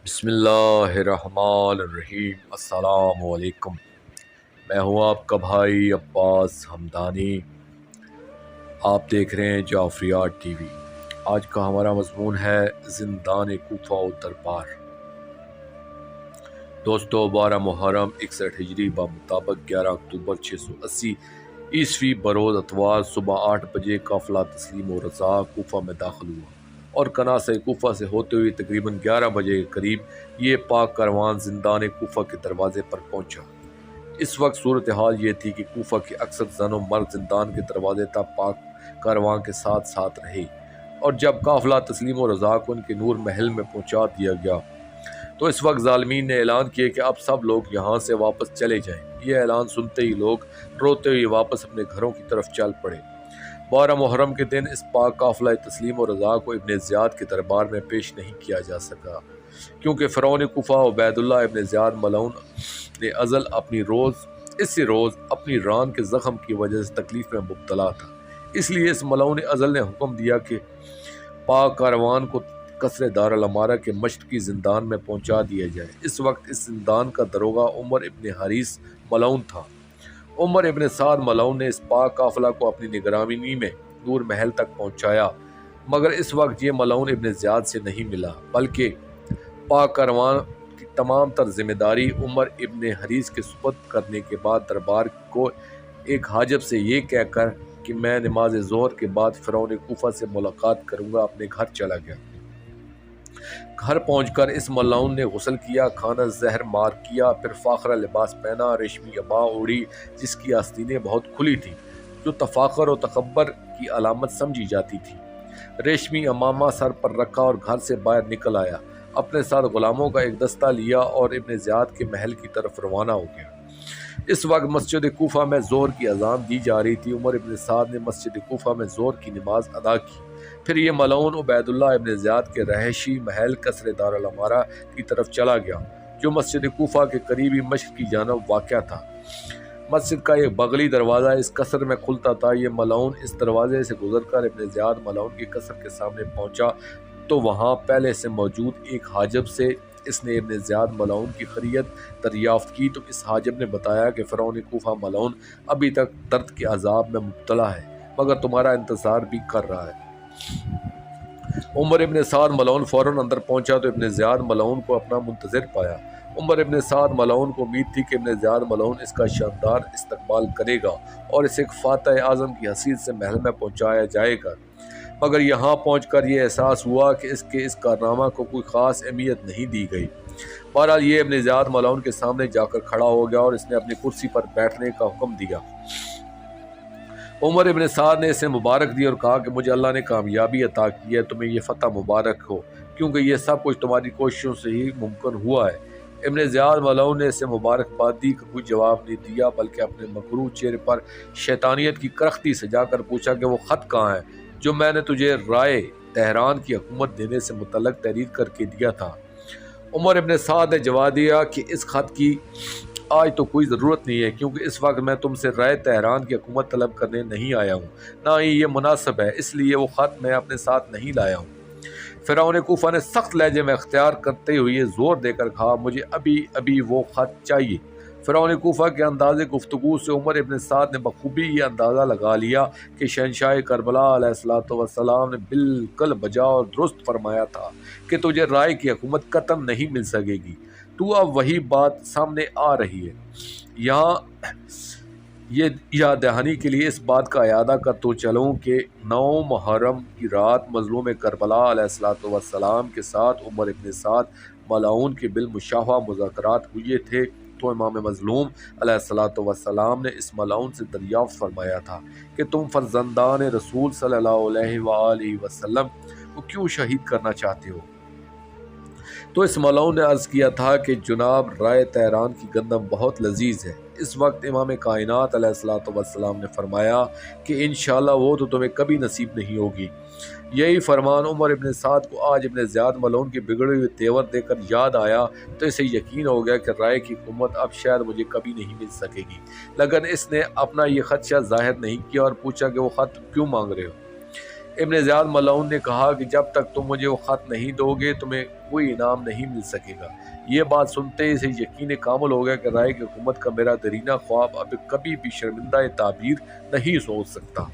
بسم اللہ الرحمن الرحیم۔ السلام علیکم۔ میں ہوں آپ کا بھائی عباس حمدانی۔ آپ دیکھ رہے ہیں جعفریات ٹی وی۔ آج کا ہمارا مضمون ہے زندان کوفہ و دربار۔ دوستو، 12 محرم 61 ہجری بمطابق 11 اکتوبر 680 عیسوی بروز اتوار صبح 8 بجے قافلہ تسلیم و رضا کوفہ میں داخل ہوا اور کناسہ کوفہ سے ہوتے ہوئے تقریباً 11 بجے کے قریب یہ پاک کاروان زندان کوفہ کے دروازے پر پہنچا۔ اس وقت صورتحال یہ تھی کہ کوفہ کے اکثر زن و مرد زندان کے دروازے تک پاک کاروان کے ساتھ ساتھ رہے، اور جب قافلہ تسلیم و رضا کو ان کے نور محل میں پہنچا دیا گیا تو اس وقت ظالمین نے اعلان کیا کہ اب سب لوگ یہاں سے واپس چلے جائیں۔ یہ اعلان سنتے ہی لوگ روتے ہوئے واپس اپنے گھروں کی طرف چل پڑے۔ 12 محرم کے دن اس پاک قافلہ تسلیم و رضا کو ابن زیاد کے دربار میں پیش نہیں کیا جا سکا، کیونکہ فرعون کوفہ عبید اللہ ابن زیاد ملعون نے اسی روز اپنی ران کے زخم کی وجہ سے تکلیف میں مبتلا تھا۔ اس لیے اس ملعون ازل نے حکم دیا کہ پاک کاروان کو قصر دارالامارہ کے مشرقی زندان میں پہنچا دیا جائے۔ اس وقت اس زندان کا داروغہ عمر ابن حریث ملعون تھا۔ عمر ابن سعد ملعون نے اس پاک قافلہ کو اپنی نگرانی میں نور محل تک پہنچایا، مگر اس وقت یہ ملعون ابن زیاد سے نہیں ملا، بلکہ پاک کاروان کی تمام تر ذمہ داری عمر ابن حریث کے سپرد کرنے کے بعد دربار کو ایک حاجب سے یہ کہہ کر کہ میں نماز ظہر کے بعد فرعون کوفہ سے ملاقات کروں گا اپنے گھر چلا گیا۔ گھر پہنچ کر اس ملعون نے غسل کیا، کھانا زہر مار کیا، پھر فاخرہ لباس پہنا، ریشمی عبا اوڑھی جس کی آستینیں بہت کھلی تھیں، جو تفاخر و تکبر کی علامت سمجھی جاتی تھی، ریشمی امامہ سر پر رکھا اور گھر سے باہر نکل آیا۔ اپنے ساتھ غلاموں کا ایک دستہ لیا اور ابن زیاد کے محل کی طرف روانہ ہو گیا۔ اس وقت مسجد کوفہ میں ظہر کی اذان دی جا رہی تھی۔ عمر ابن سعد نے مسجد کوفہ میں ظہر کی نماز ادا کی، پھر یہ ملعون عبید اللہ ابن زیاد کے رہائشی محل قصر دارالامارہ کی طرف چلا گیا، جو مسجد کوفہ کے قریبی مشرق کی جانب واقع تھا۔ مسجد کا ایک بغلی دروازہ اس قصر میں کھلتا تھا۔ یہ ملعون اس دروازے سے گزر کر ابن زیاد ملعون کے قصر کے سامنے پہنچا تو وہاں پہلے سے موجود ایک حاجب سے اس نے ابن زیاد ملعون کی خیریت دریافت کی تو اس حاجب نے بتایا کہ فرعون کوفہ ملعون ابھی تک درد کے عذاب میں مبتلا ہے، مگر تمہارا انتظار بھی کر رہا ہے۔ عمر ابن سعد ملعون فوراً اندر پہنچا تو ابن زیاد ملعون کو اپنا منتظر پایا۔ عمر ابن سعد ملعون کو امید تھی کہ ابن زیاد ملعون اس کا شاندار استقبال کرے گا اور اسے ایک فاتح اعظم کی حیثیت سے محل میں پہنچایا جائے گا، مگر یہاں پہنچ کر یہ احساس ہوا کہ اس کارنامہ کو کوئی خاص اہمیت نہیں دی گئی۔ بہرحال یہ ابن زیاد ملعون کے سامنے جا کر کھڑا ہو گیا اور اس نے اپنی کرسی پر بیٹھنے کا حکم دیا۔ عمر ابن سعد نے اسے مبارک دی اور کہا کہ مجھے اللہ نے کامیابی عطا کی ہے، تمہیں یہ فتح مبارک ہو، کیونکہ یہ سب کچھ تمہاری کوششوں سے ہی ممکن ہوا ہے۔ ابن زیاد ملعون نے اسے مبارکباد دی کہ کوئی جواب نہیں دیا، بلکہ اپنے مکروہ چہرے پر شیطانیت کی کرختی سجا کر پوچھا کہ وہ خط کہاں ہے جو میں نے تجھے رائے تہران کی حکومت دینے سے متعلق تحریر کر کے دیا تھا۔ عمر ابن سعد نے جواب دیا کہ اس خط کی آج تو کوئی ضرورت نہیں ہے، کیونکہ اس وقت میں تم سے رائے تہران کی حکومت طلب کرنے نہیں آیا ہوں، نہ ہی یہ مناسب ہے، اس لیے وہ خط میں اپنے ساتھ نہیں لایا ہوں۔ فرعون کوفہ نے سخت لہجے میں اختیار کرتے ہوئے زور دے کر کہا، مجھے ابھی وہ خط چاہیے۔ فرعون کوفہ کے انداز گفتگو سے عمر ابن سعد نے بخوبی یہ اندازہ لگا لیا کہ شہنشاہ کربلا علیہ السلام نے بالکل بجا اور درست فرمایا تھا کہ تجھے رائے کی حکومت قطعاً نہیں مل سکے گی۔ تو اب وہی بات سامنے آ رہی ہے۔ یہاں یہ یاد دہانی کے لیے اس بات کا اعادہ کرتا چلوں کہ 9 محرم کی رات مظلوم کربلا علیہ السلام کے ساتھ عمر ابن سعد ملعون کے بالمشافہہ مذاکرات ہوئے تھے، تو امام مظلوم علیہ السلام نے اس ملعون سے دریافت فرمایا تھا کہ تم فرزندان رسول صلی اللہ علیہ وآلہ وسلم کو کیوں شہید کرنا چاہتے ہو؟ تو اس ملعون نے عرض کیا تھا کہ جناب، رائے تہران کی گندم بہت لذیذ ہے۔ اس وقت امام کائنات علیہ السلام نے فرمایا کہ انشاءاللہ وہ تو تمہیں کبھی نصیب نہیں ہوگی۔ یہی فرمان عمر ابن سعد کو آج ابن زیاد ملعون کے بگڑے ہوئے تیور دے کر یاد آیا تو اسے یقین ہو گیا کہ رائے کی حکومت اب شاید مجھے کبھی نہیں مل سکے گی، لیکن اس نے اپنا یہ خدشہ ظاہر نہیں کیا اور پوچھا کہ وہ خط کیوں مانگ رہے ہو؟ ابن زیاد ملعون نے کہا کہ جب تک تم مجھے وہ خط نہیں دو گے تمہیں کوئی انعام نہیں مل سکے گا۔ یہ بات سنتے ہی اسے یقین کامل ہو گیا کہ رائے کی حکومت کا میرا درینہ خواب اب کبھی بھی شرمندہ تعبیر نہیں سوچ سکتا،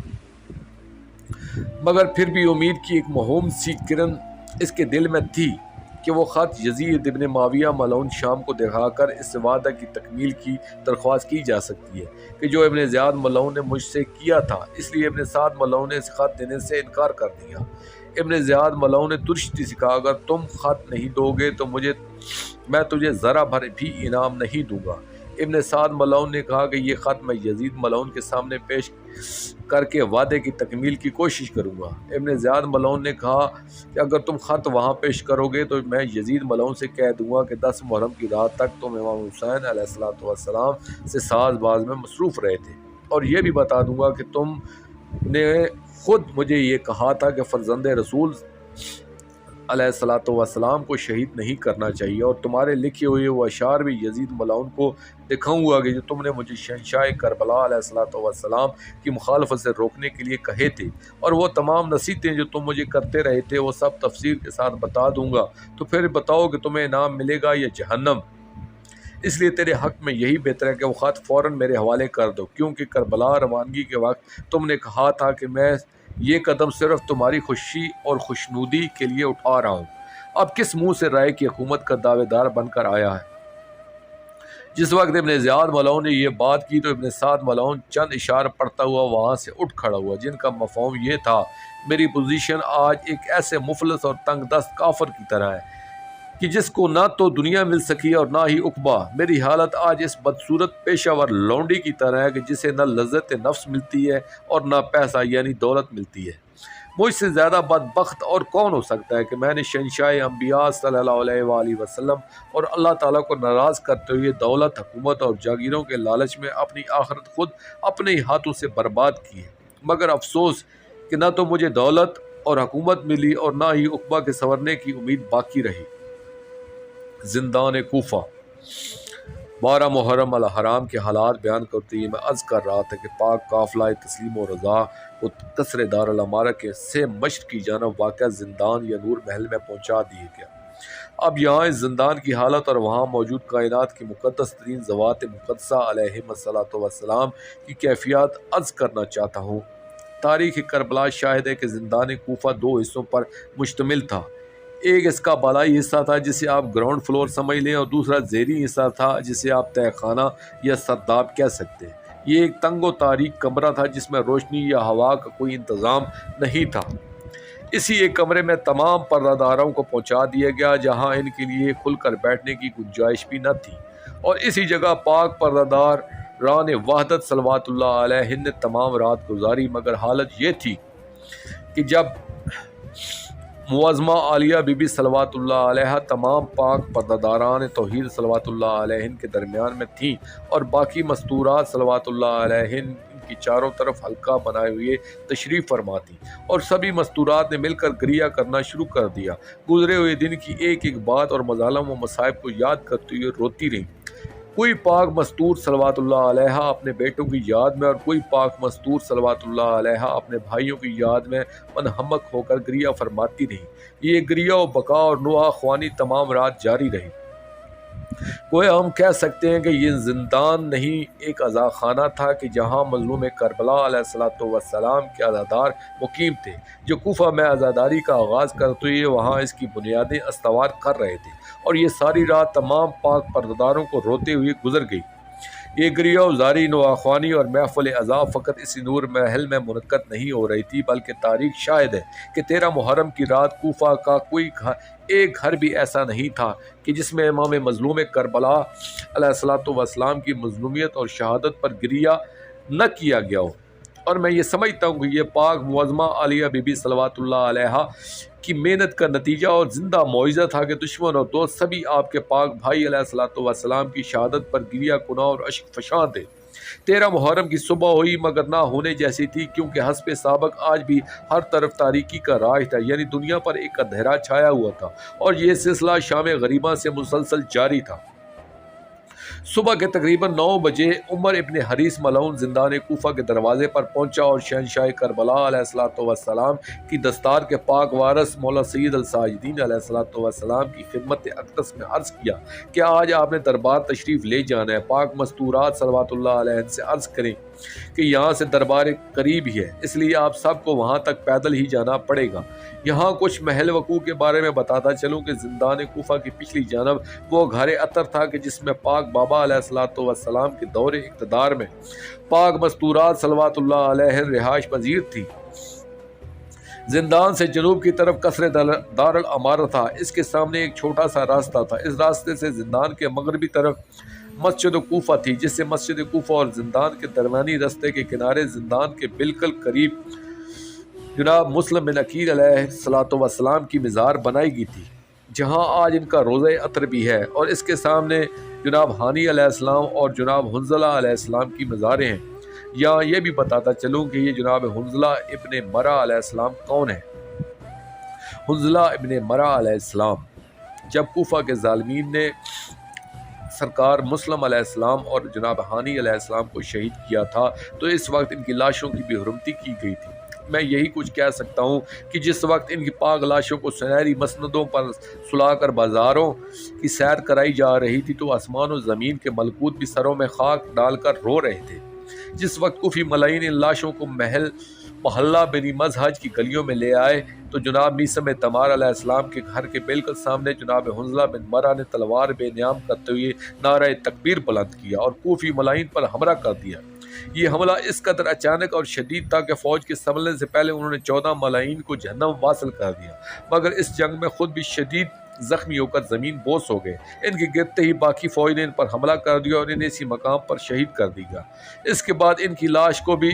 مگر پھر بھی امید کی ایک مہم سی کرن اس کے دل میں تھی کہ وہ خط یزید ابن معاویہ ملعون شام کو دکھا کر اس وعدہ کی تکمیل کی درخواست کی جا سکتی ہے کہ جو ابن زیاد ملعون نے مجھ سے کیا تھا۔ اس لیے ابن سعد ملعون نے اس خط دینے سے انکار کر دیا۔ ابن زیاد ملعون نے درستی سے کہا اگر تم خط نہیں دو گے تو میں تجھے ذرا بھر بھی انعام نہیں دوں گا۔ ابن سعد ملعون نے کہا کہ یہ خط میں یزید ملعون کے سامنے پیش کر کے وعدے کی تکمیل کی کوشش کروں گا۔ ابن زیاد ملعون نے کہا کہ اگر تم خط وہاں پیش کرو گے تو میں یزید ملعون سے کہہ دوں گا کہ 10 محرم کی رات تک تم امام حسین علیہ السلام سے ساز باز میں مصروف رہے تھے، اور یہ بھی بتا دوں گا کہ تم نے خود مجھے یہ کہا تھا کہ فرزند رسول علیہ السلام کو شہید نہیں کرنا چاہیے، اور تمہارے لکھے ہوئے وہ اشعار بھی یزید ملعون کو دکھاؤں گا کہ جو تم نے مجھے شہنشاہ کربلا علیہ السلام کی مخالفت سے روکنے کے لیے کہے تھے، اور وہ تمام نصیحتیں جو تم مجھے کرتے رہے تھے وہ سب تفصیل کے ساتھ بتا دوں گا۔ تو پھر بتاؤ کہ تمہیں انعام ملے گا یا جہنم؟ اس لیے تیرے حق میں یہی بہتر ہے کہ وہ خط فوراً میرے حوالے کر دو، کیونکہ کربلا روانگی کے وقت تم نے کہا تھا کہ میں یہ قدم صرف تمہاری خوشی اور خوشنودی کے لیے اٹھا رہا ہوں۔ اب کس منہ سے رائے کی حکومت کا دعوے دار بن کر آیا ہے؟ جس وقت ابن زیاد ملعون نے یہ بات کی تو ابن سعد ملعون چند اشعار پڑھتا ہوا وہاں سے اٹھ کھڑا ہوا، جن کا مفہوم یہ تھا: میری پوزیشن آج ایک ایسے مفلس اور تنگ دست کافر کی طرح ہے کہ جس کو نہ تو دنیا مل سکی اور نہ ہی عقبہ۔ میری حالت آج اس بدصورت پیشہ ور لونڈی کی طرح ہے کہ جسے نہ لذت نفس ملتی ہے اور نہ پیسہ یعنی دولت ملتی ہے۔ مجھ سے زیادہ بدبخت اور کون ہو سکتا ہے کہ میں نے شہنشاہ انبیاء صلی اللہ علیہ وآلہ وسلم اور اللہ تعالیٰ کو ناراض کرتے ہوئے دولت، حکومت اور جاگیروں کے لالچ میں اپنی آخرت خود اپنے ہی ہاتھوں سے برباد کی ہے۔ مگر افسوس کہ نہ تو مجھے دولت اور حکومت ملی اور نہ ہی عقبہ کے سنورنے کی امید باقی رہی۔ زندان کوفہ 12 محرم الحرام کے حالات بیان کرتے ہوئے میں عرض کر رہا تھا کہ پاک قافلہ تسلیم و رضا کو قصر دار الامارہ کے سے مشرق کی جانب واقع زندان یا نور محل میں پہنچا دیا گیا۔ اب یہاں اس زندان کی حالت اور وہاں موجود کائنات کی مقدس ترین ذوات مقدسہ علیہم السلام کی کیفیات عرض کرنا چاہتا ہوں۔ تاریخ کربلا شاہد ہے کہ زندان کوفہ 2 حصوں پر مشتمل تھا۔ ایک اس کا بالائی حصہ تھا جسے آپ گراؤنڈ فلور سمجھ لیں، اور دوسرا زیریں حصہ تھا جسے آپ تہہ خانہ یا سرداب کہہ سکتے ہیں۔ یہ ایک تنگ و تاریک کمرہ تھا جس میں روشنی یا ہوا کا کوئی انتظام نہیں تھا۔ اسی ایک کمرے میں تمام پردہ داروں کو پہنچا دیا گیا جہاں ان کے لیے کھل کر بیٹھنے کی گنجائش بھی نہ تھی، اور اسی جگہ پاک پردہ دار ران وحدت صلوات اللہ علیہ نے تمام رات گزاری۔ مگر حالت یہ تھی کہ جب معظمہ عالیہ بی بی صلوات اللہ علیہ تمام پاک پردہ داران توحید صلوات اللہ علیہ کے درمیان میں تھیں، اور باقی مستورات صلوات اللہ علیہ ان کی چاروں طرف حلقہ بنائے ہوئے تشریف فرما تھیں، اور سبھی مستورات نے مل کر گریہ کرنا شروع کر دیا، گزرے ہوئے دن کی ایک ایک بات اور مظالم و مصائب کو یاد کرتے ہوئے روتی رہیں۔ کوئی پاک مستور صلوات اللہ علیہ اپنے بیٹوں کی یاد میں اور کوئی پاک مستور صلوات اللہ علیہ اپنے بھائیوں کی یاد میں منہمک ہو کر گریہ فرماتی رہی۔ یہ گریہ و بقا اور نوحہ خوانی تمام رات جاری رہی۔ گویا ہم کہہ سکتے ہیں کہ یہ زندان نہیں ایک عزا خانہ تھا کہ جہاں مظلوم کربلا علیہ السلام کے عزادار مقیم تھے، جو کوفہ میں عزاداری کا آغاز کرتے ہوئے وہاں اس کی بنیادیں استوار کر رہے تھے، اور یہ ساری رات تمام پاک پرداداروں کو روتے ہوئے گزر گئی۔ یہ گریہ و زاری، نوحہ خوانی اور محفل عزا فقط اسی نور محل میں منعقد نہیں ہو رہی تھی، بلکہ تاریخ شاہد ہے کہ 13 محرم کی رات کوفہ کا کوئی ایک گھر بھی ایسا نہیں تھا کہ جس میں امام مظلوم کربلا علیہ السلام کی مظلومیت اور شہادت پر گریہ نہ کیا گیا ہو۔ اور میں یہ سمجھتا ہوں کہ یہ پاک معظمہ عالیہ بی بی صلوات اللہ علیہ کی محنت کا نتیجہ اور زندہ معجزہ تھا کہ دشمن اور دوست سبھی آپ کے پاک بھائی علیہ السلام کی شہادت پر گریہ کناں اور اشک فشاں تھے۔ 13 محرم کی صبح ہوئی مگر نہ ہونے جیسی تھی، کیونکہ حسب سابق آج بھی ہر طرف تاریکی کا راج تھا، یعنی دنیا پر ایک اندھیرا چھایا ہوا تھا، اور یہ سلسلہ شام غریبہ سے مسلسل جاری تھا۔ صبح کے تقریباً 9 بجے عمر ابن حریث ملعون زندان کوفہ کے دروازے پر پہنچا اور شہنشاہ کربلا علیہ الصلوۃ والسلام کی دستار کے پاک وارث مولا سید الساجدین علیہ الصلوۃ والسلام کی خدمت اقدس میں عرض کیا کہ آج آپ نے دربار تشریف لے جانا ہے۔ پاک مستورات صلوات اللہ علیہ سے عرض کریں کہ یہاں سے دربار قریب ہی ہے، اس لیے آپ سب کو وہاں تک پیدل ہی جانا پڑے گا۔ یہاں کچھ محل وقوع کے بارے میں بتاتا چلوں کہ زندان کوفہ کی پچھلی جانب وہ گھر عطر تھا کہ جس میں پاک بابا علیہ الصلوۃ والسلام کے دور اقتدار میں پاک مستورات صلوات اللہ علیہ رہائش پذیر تھی۔ زندان سے جنوب کی طرف قصر دار الامارہ تھا، اس کے سامنے ایک چھوٹا سا راستہ تھا۔ اس راستے سے زندان کے مغربی طرف مسجد کوفہ تھی، جس سے مسجد کوفہ اور زندان کے درمیانی راستے کے کنارے زندان کے بالکل قریب جناب مسلم بن عقیل علیہ الصلوۃ والسلام کی مزار بنائی گئی تھی، جہاں آج ان کا روضہ عطر بھی ہے، اور اس کے سامنے جناب ہانی علیہ السلام اور جناب حنظلہ علیہ السلام کی مزاریں ہیں۔ یا یہ بھی بتاتا چلوں کہ یہ جناب حنظلہ ابن مرہ علیہ السلام کون ہے۔ حنظلہ ابن مرہ علیہ السلام جب کوفہ کے ظالمین نے سرکار مسلم علیہ السلام اور جناب ہانی علیہ السلام کو شہید کیا تھا تو اس وقت ان کی لاشوں کی بے حرمتی کی گئی تھی۔ میں یہی کچھ کہہ سکتا ہوں کہ جس وقت ان کی پاک لاشوں کو سنہری مسندوں پر سلا کر بازاروں کی سیر کرائی جا رہی تھی تو آسمان و زمین کے ملکوت بھی سروں میں خاک ڈال کر رو رہے تھے۔ جس وقت کوفی ملائین ان لاشوں کو محلہ بنی مزہج کی گلیوں میں لے آئے تو جناب میثم تمار علیہ السلام کے گھر کے بالکل سامنے جناب حنظلہ بن مرہ نے تلوار بے نیام کرتے ہوئے نعرہ تکبیر بلند کیا اور کوفی ملائین پر حملہ کر دیا۔ یہ حملہ اس قدر اچانک اور شدید تھا کہ فوج کے سنبھلنے سے پہلے انہوں نے 14 ملائین کو جہنم واصل کر دیا، مگر اس جنگ میں خود بھی شدید زخمی ہو کر زمین بوس ہو گئے۔ ان کے گرتے ہی باقی فوج نے ان پر حملہ کر دیا اور انہیں اسی مقام پر شہید کر دیا۔ اس کے بعد ان کی لاش کو بھی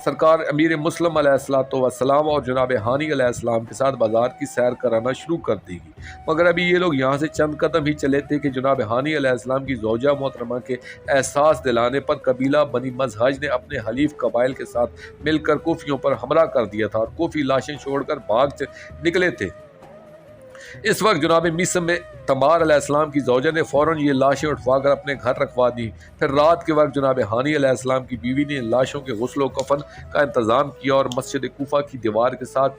سرکار امیر مسلم علیہ الصلوۃ والسلام اور جناب ہانی علیہ السلام کے ساتھ بازار کی سیر کرانا شروع کر دی گئی، مگر ابھی یہ لوگ یہاں سے چند قدم ہی چلے تھے کہ جناب ہانی علیہ السلام کی زوجہ محترمہ کے احساس دلانے پر قبیلہ بنی مزہج نے اپنے حلیف قبائل کے ساتھ مل کر کوفیوں پر حملہ کر دیا تھا اور کوفی لاشیں چھوڑ کر بھاگ نکلے تھے۔ اس وقت جناب میثم تمار علیہ السلام کی زوجہ نے فوراً یہ لاشیں اٹھوا کر اپنے گھر رکھوا دی۔ پھر رات کے وقت جناب ہانی علیہ السلام کی بیوی نے ان لاشوں کے غسل و کفن کا انتظام کیا اور مسجد کوفہ کی دیوار کے ساتھ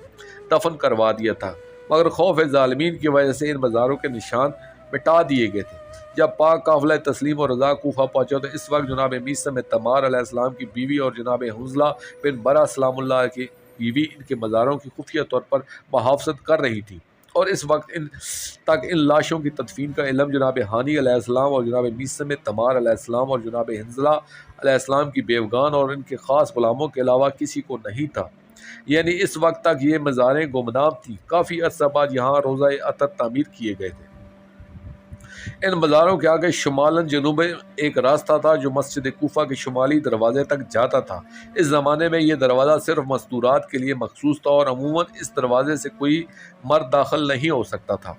دفن کروا دیا تھا، مگر خوف ظالمین کی وجہ سے ان مزاروں کے نشان مٹا دیے گئے تھے۔ جب پاک قافلہ تسلیم و رضا کوفہ پہنچا تو اس وقت جناب میثم تمار علیہ السلام کی بیوی اور جناب حنظلہ بن مرہ سلام اللہ کی بیوی ان کے مزاروں کی خفیہ طور پر محافظت کر رہی تھی، اور اس وقت ان لاشوں کی تدفین کا علم جناب ہانی علیہ السلام اور جناب میثم تمار علیہ السلام اور جناب حنظلہ علیہ السلام کی بیوگان اور ان کے خاص غلاموں کے علاوہ کسی کو نہیں تھا، یعنی اس وقت تک یہ مزاریں گمنام تھیں۔ کافی عرصہ بعد یہاں روضہ عطر تعمیر کیے گئے تھے۔ ان مزاروں کے آگے شمالاً جنوباً ایک راستہ تھا جو مسجد کوفہ کے شمالی دروازے تک جاتا تھا۔ اس زمانے میں یہ دروازہ صرف مستورات کے لیے مخصوص تھا اور عموماً اس دروازے سے کوئی مرد داخل نہیں ہو سکتا تھا۔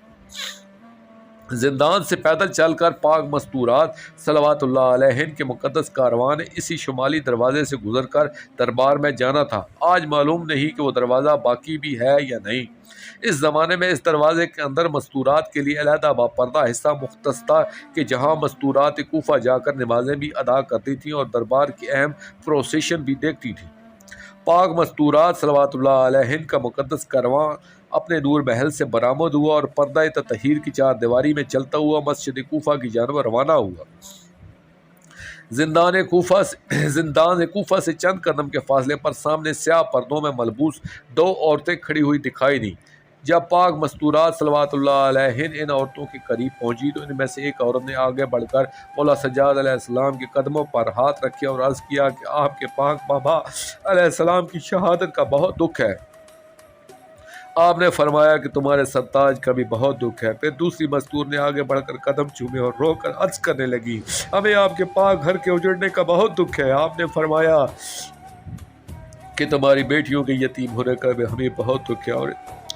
زندان سے پیدل چل کر پاک مستورات صلوات اللہ علیہ کے مقدس کاروان نے اسی شمالی دروازے سے گزر کر دربار میں جانا تھا۔ آج معلوم نہیں کہ وہ دروازہ باقی بھی ہے یا نہیں۔ اس زمانے میں اس دروازے کے اندر مستورات کے لیے علیحدہ باپردہ حصہ مختص تھا کہ جہاں مستورات کوفہ جا کر نمازیں بھی ادا کرتی تھیں اور دربار کی اہم پروسیشن بھی دیکھتی تھیں۔ پاک مستورات صلوات اللہ علیہ کا مقدس کاروان اپنے نور محل سے برآمد ہوا اور پردہ تطہیر کی چار دیواری میں چلتا ہوا مسجد کوفہ کی جانب روانہ ہوا۔ زندان کوفہ سے چند قدم کے فاصلے پر سامنے سیاہ پردوں میں ملبوس 2 عورتیں کھڑی ہوئی دکھائی دیں۔ جب پاک مستورات صلوات اللہ علیہ ان عورتوں کے قریب پہنچی تو ان میں سے ایک عورت نے آگے بڑھ کر مولا سجاد علیہ السلام کے قدموں پر ہاتھ رکھے اور عرض کیا کہ آپ کے پاک بابا علیہ السلام کی شہادت کا بہت دکھ ہے۔ آپ نے فرمایا کہ تمہارے سرتاج کا بھی بہت دکھ ہے۔ پھر دوسری مستور نے آگے بڑھ کر قدم چومے اور رو کر عرض کرنے لگی، ہمیں آپ کے پاک گھر کے اجڑنے کا بہت دکھ ہے۔ آپ نے فرمایا کہ تمہاری بیٹیوں کے یتیم ہونے کا بھی ہمیں بہت دکھ ہے۔ اور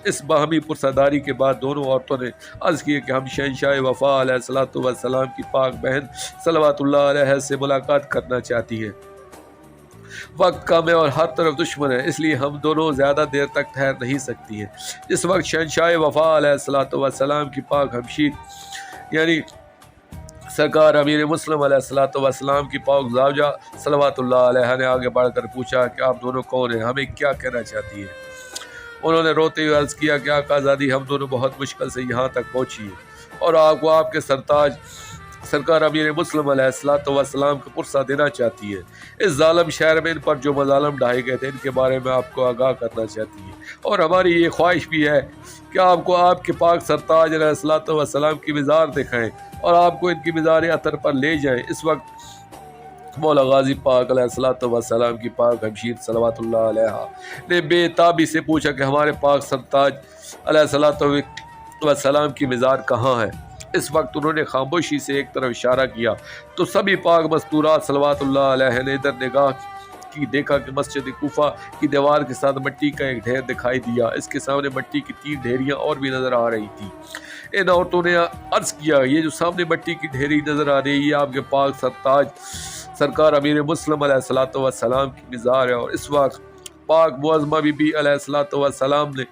اس باہمی پرساداری کے بعد دونوں عورتوں نے عرض کی کہ ہم شہنشاہ وفا علیہ الصلوۃ والسلام کی پاک بہن صلوات اللہ علیہ سے ملاقات کرنا چاہتی ہیں۔ وقت کم ہے اور ہر طرف دشمن ہے، اس لیے ہم دونوں زیادہ دیر تک ٹھہر نہیں سکتی ہیں۔ اس وقت شہنشاہ وفا علیہ الصلوۃ والسلام کی پاک ہمشیر یعنی سرکار امیر مسلم علیہ السلام کی پاک زوجہ صلوات اللہ علیہ نے آگے بڑھ کر پوچھا کہ آپ دونوں کون ہیں، ہمیں کیا کہنا چاہتی ہیں؟ انہوں نے روتے ہوئے عرض کیا کہ آقا زادی ہم دونوں بہت مشکل سے یہاں تک پہنچی ہیں اور آپ کو آپ کے سرتاج سرکار امیر مسلم علیہ السلام کو پرسہ دینا چاہتی ہے۔ اس ظالم شہر میں ان پر جو مظالم ڈھائے گئے تھے ان کے بارے میں آپ کو آگاہ کرنا چاہتی ہے، اور ہماری یہ خواہش بھی ہے کہ آپ کو آپ کے پاک سرتاج علیہ السلام کی مزار دکھائیں اور آپ کو ان کی مزار اطہر پر لے جائیں۔ اس وقت مولا غازی پاک علیہ السلام کی پاک ہمشیر صلوات اللہ علیہ نے بے تابی سے پوچھا کہ ہمارے پاک سرتاج علیہ السلام کی مزار کہاں ہے؟ اس وقت انہوں نے خاموشی سے ایک طرف اشارہ کیا تو سبھی پاک مستورات صلوات اللہ علیہ نے ادھر نگاہ کی، دیکھا کہ مسجد کوفہ کی دیوار کے ساتھ مٹی کا ایک ڈھیر دکھائی دیا، اس کے سامنے مٹی کی 3 ڈھیریاں اور بھی نظر آ رہی تھی۔ ان عورتوں نے عرض کیا یہ جو سامنے مٹی کی ڈھیری نظر آ رہی ہے یہ آپ کے پاک سرتاج سرکار امیر مسلم علیہ السلام کی مزار ہے۔ اور اس وقت پاک معظمہ بی بی علیہ السلام نے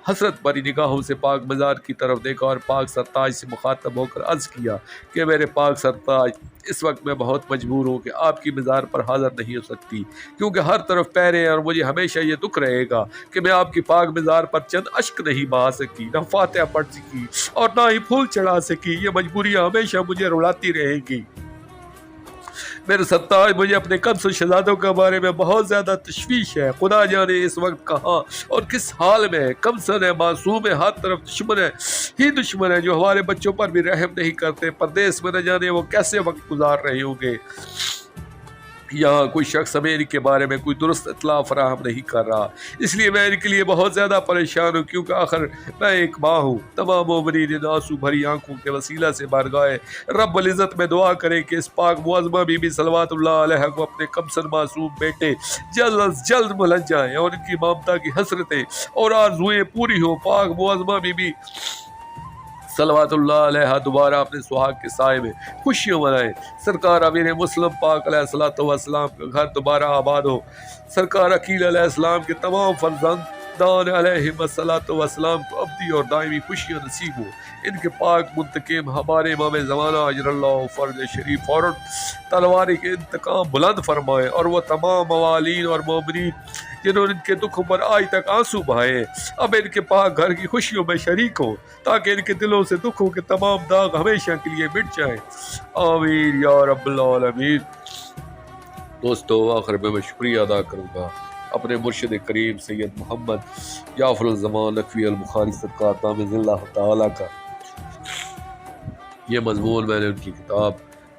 حسرت بھری نگاہوں سے پاک مزار کی طرف دیکھا اور پاک سرتاج سے مخاطب ہو کر عرض کیا کہ میرے پاک سرتاج اس وقت میں بہت مجبور ہوں کہ آپ کی مزار پر حاضر نہیں ہو سکتی، کیونکہ ہر طرف پیرے ہیں اور مجھے ہمیشہ یہ دکھ رہے گا کہ میں آپ کی پاک مزار پر چند اشک نہیں بہا سکی، نہ فاتحہ پڑھ سکی اور نہ ہی پھول چڑھا سکی۔ یہ مجبوریاں ہمیشہ مجھے رلاتی رہیں گی۔ میرے سرتاج مجھے اپنے کنس و شہزادوں کے بارے میں بہت زیادہ تشویش ہے، خدا جانے اس وقت کہاں اور کس حال میں ہے۔ کمسن ہے، معصوم ہے، ہر طرف دشمن ہے ہی دشمن ہے جو ہمارے بچوں پر بھی رحم نہیں کرتے۔ پردیس میں نہ جانے وہ کیسے وقت گزار رہے ہوں گے، یہاں کوئی شخص ہمیں ان کے بارے میں کوئی درست اطلاع فراہم نہیں کر رہا، اس لیے میں ان کے لیے بہت زیادہ پریشان ہوں، کیونکہ آخر میں ایک ماں ہوں۔ تمام مومنین ان آنسو بھری آنکھوں کے وسیلہ سے بارگاہ رب العزت میں دعا کریں کہ اس پاک معظمہ بی بی صلوات اللہ علیہ کو اپنے کمسن معصوم بیٹے جلد از جلد ملن جائیں اور ان کی ممتا کی حسرتیں اور آرزوئیں پوری ہوں۔ پاک معظمہ بی بی صلوات اللہ علیہ دوبارہ اپنے سہاگ کے سائے میں خوشیوں منائیں۔ سرکار امیر مسلم پاک علیہ السلام کا گھر دوبارہ آباد ہو۔ سرکار عقیل علیہ السلام کے تمام فرزندان علیہم السلام کو ابدی اور دائمی خوشیاں نصیب ہو۔ ان کے پاک منتقم ہمارے امام زمانہ اجر اللہ فرج شریف فوراً تلواری کے انتقام بلند فرمائے، اور وہ تمام موالین اور مومنین جنہوں نے ان کے دکھوں پر آج تک آنسو بہائے اب ان کے پاک گھر کی خوشیوں میں شریک ہو، تاکہ ان کے دلوں سے دکھوں کے تمام داغ ہمیشہ کے لیے مٹ جائیں۔ آمین یا رب العالمین۔ دوستو، آخر میں شکریہ ادا کروں گا اپنے مرشد کریم سید محمد جعفر الزمان نقوی البخاری سرکار دامن اللہ تعالیٰ کا۔ یہ مضمون میں نے ان کی کتاب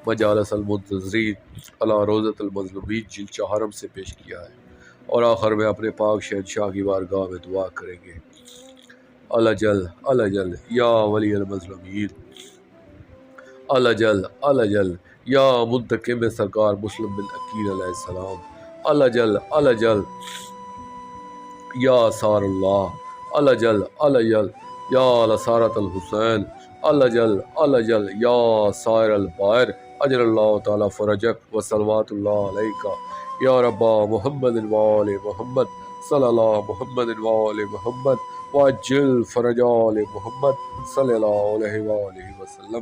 مجالس المنتظرین علی روضۃ المظلومین جلد 4 سے پیش کیا ہے، اور آخر میں اپنے پاک شہنشاہ کی بارگاہ میں دعا کریں گے۔ الجل الجل یا ولی المظلومین، الجل الجل یا منتقم سرکار مسلم بن عقیل علیہ السلام، الجل الجل یا سار اللہ، الجل الجل یا لسارت الحسین، الجل الجل یا سائر البائر، اجر اللہ تعالی فرجک و صلوات اللہ علیکہ یا ربا محمد وآل محمد صلی اللہ محمد وآل محمد وعجل فرج آل محمد صلی اللہ علیہ وآلہ وسلم۔